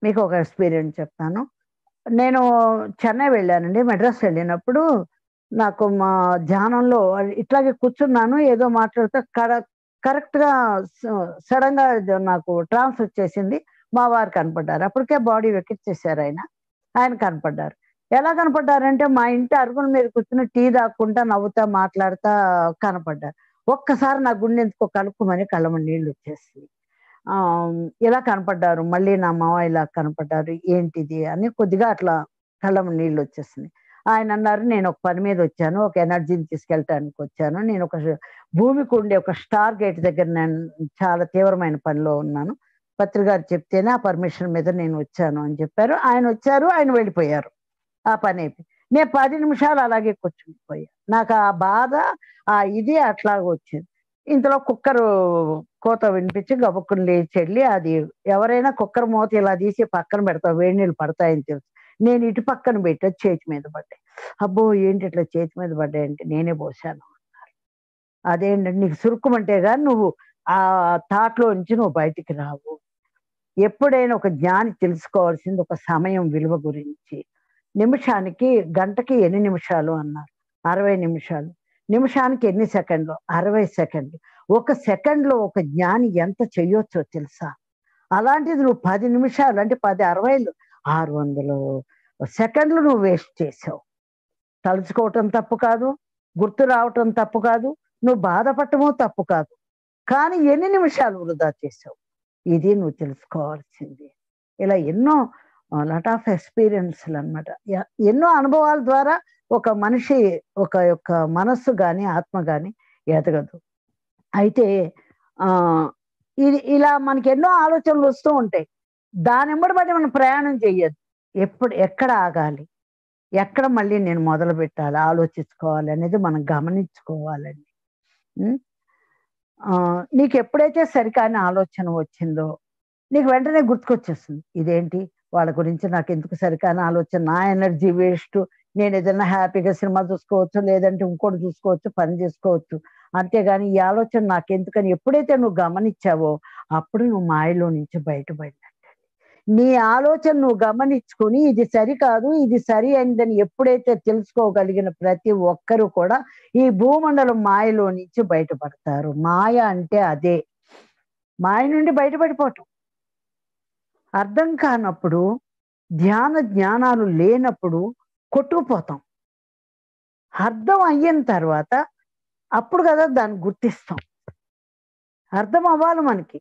మీకు ఒక ఎక్స్‌పీరియన్స్ చెప్తాను. నేను చెన్నై వెళ్ళానండి. మద్రాస్ వెళ్ళినప్పుడు నాకు మా ధ్యానంలో ఇట్లాగే కూర్చున్నాను. ఏదో మాట్లాడుతూ కరెక్ట్‌గా స సడెన్‌గా నాకు ట్రాన్స్ వచ్చేసింది. మా వారు కనపడ్డారు. అప్పటికే బాడీ ఎక్కిచ్చేసారాయన. ఆయన కనపడ్డారు. ఎలా కనపడ్డారంటే మా ఇంటి అరుగుల మీద కూర్చొని టీ తాగుకుంటా, నవ్వుతా, మాట్లాడుతా కనపడ్డారు. ఒక్కసారి నా గుండె ఎందుకో కలుక్కుమని కళ్ళమ్మట నీళ్లొచ్చేసినియి. ఇలా కనపడ్డారు. మళ్ళీ నా మావయ్య ఇలా కనపడ్డారు. ఏంటిది అని కొద్దిగా అట్లా కళ్ళమ్మట నీళ్లొచ్చేసినియి. ఆయనన్నారు, "నేనొక పని మీదొచ్చాను. ఒక ఎనర్జీని తీసుకెళ్ళటానికొచ్చాను. నేనొక భూమికి ఉండే ఒక స్టార్ గేట్ దగ్గర నేను చాలా తీవ్రమైన పనిలో ఉన్నాను. పత్రి గారు చెప్తేనే ఆ పర్మిషన్ మీద నేను వచ్చాను" అని చెప్పారు. ఆయనొచ్చారు. ఆయన వెళ్ళిపోయారు. ఆ పనైపోయింది. నేను 10 నిమిషాలు అలాగే కూర్చుండిపోయా. నాకు ఆ బాధ, ఆ ఇది అట్లాగొచ్చింది. ఇంతలో కుక్కరు కోత వినిపించి గబుక్కున లేచెళ్ళి అది ఎవరైనా కుక్కర్ మూత ఇలా తీసి పక్కన పెడతాం. వేడి నీళ్ళు పడతాయని తెలుసు. నేను ఇటు పక్కన పెట్టి అది చేతి మీద పడ్డాయి. అబ్బో! ఏంటి ఇట్లా చేతి మీద పడ్డాయంటే నేనే పోశాను. అదేంటంటే నీకు సురుక్కుమంటే గాని నువ్వు ఆ థాట్‌లో నుంచి నువ్వు బయటికి రావు. ఎప్పుడైనా ఒక జ్ఞాని తెలుసుకోవాల్సింది ఒక సమయం విలువ గురించి. నిమిషానికి గంటకి ఎన్ని నిమిషాలు అన్నారు. 60 నిమిషాలు. నిమిషానికి ఎన్ని సెకండ్లు? 60 సెకండ్లు. ఒక సెకండ్‌లో ఒక జ్ఞాని ఎంత చెయ్యొచ్చో తెలుసా? అలాంటిది నువ్వు 10 నిమిషాలు అంటే 10, 60లు 600 సెకండ్లు నువ్వు వేస్ట్ చేసావు. తలుచుకోవటం తప్పు కాదు. గుర్తు రావటం తప్పు కాదు. నువ్వు బాధపడటము తప్పు కాదు. కానీ ఎన్ని నిమిషాలు వృధా చేసావు? ఇది నువ్వు తెలుసుకోవాల్సింది. ఇలా ఎన్నో లాట్ ఆఫ్ ఎక్స్‌పీరియన్స్‌లనమాట. ఎన్నో అనుభవాల ద్వారా ఒక మనిషి యొక్క మనస్సు గాని, ఆత్మ గాని ఎదగదు. అయితే ఆహ్, ఇది ఇలా మనకెన్నో ఆలోచనలొస్తూ ఉంటాయి. దానెంబడి పడి మనం ప్రయాణం చెయ్యొద్దు. ఎక్కడ ఆగాలి? ఎక్కడ మళ్ళీ నేను మొదలుపెట్టాలి, ఆలోచించుకోవాలి అనేది మనం గమనించుకోవాలండి. హ్మ్. నీకెప్పుడైతే సరికాని ఆలోచన వచ్చిందో, నీకు వెంటనే గుర్తుకొచ్చేస్తుంది. ఇదేంటి వాళ్ళ గురించి నాకెందుకు సరికాని ఆలోచన, నా ఎనర్జీ వేస్టు. నేనేదన్నా హ్యాపీగా సినిమా చూసుకోవచ్చు, లేదంటే ఇంకోటి చూసుకోవచ్చు, పని చేసుకోవచ్చు. అంతేగాని ఈ ఆలోచన నాకెందుకని ఎప్పుడైతే నువ్వు గమనిచ్చావో, అప్పుడు నువ్వు మాయలో నుంచి బయటపడినట్టే. నీ ఆలోచన నువ్వు గమనించుకొని ఇది సరికాదు, ఇది సరి అయిందని ఎప్పుడైతే తెలుసుకోగలిగిన ప్రతి ఒక్కరు కూడా ఈ భూమండలం మాయలో నుంచి బయటపడతారు. మాయ అంటే అదే. మాయ నుండి బయటపడిపోవటం. అర్థం కానప్పుడు, జ్ఞానాలు లేనప్పుడు కొట్టుకుపోతాం. అర్థం అయ్యిన తర్వాత అప్పుడు కదా దాన్ని గుర్తిస్తాం. అర్థం అవ్వాలి మనకి.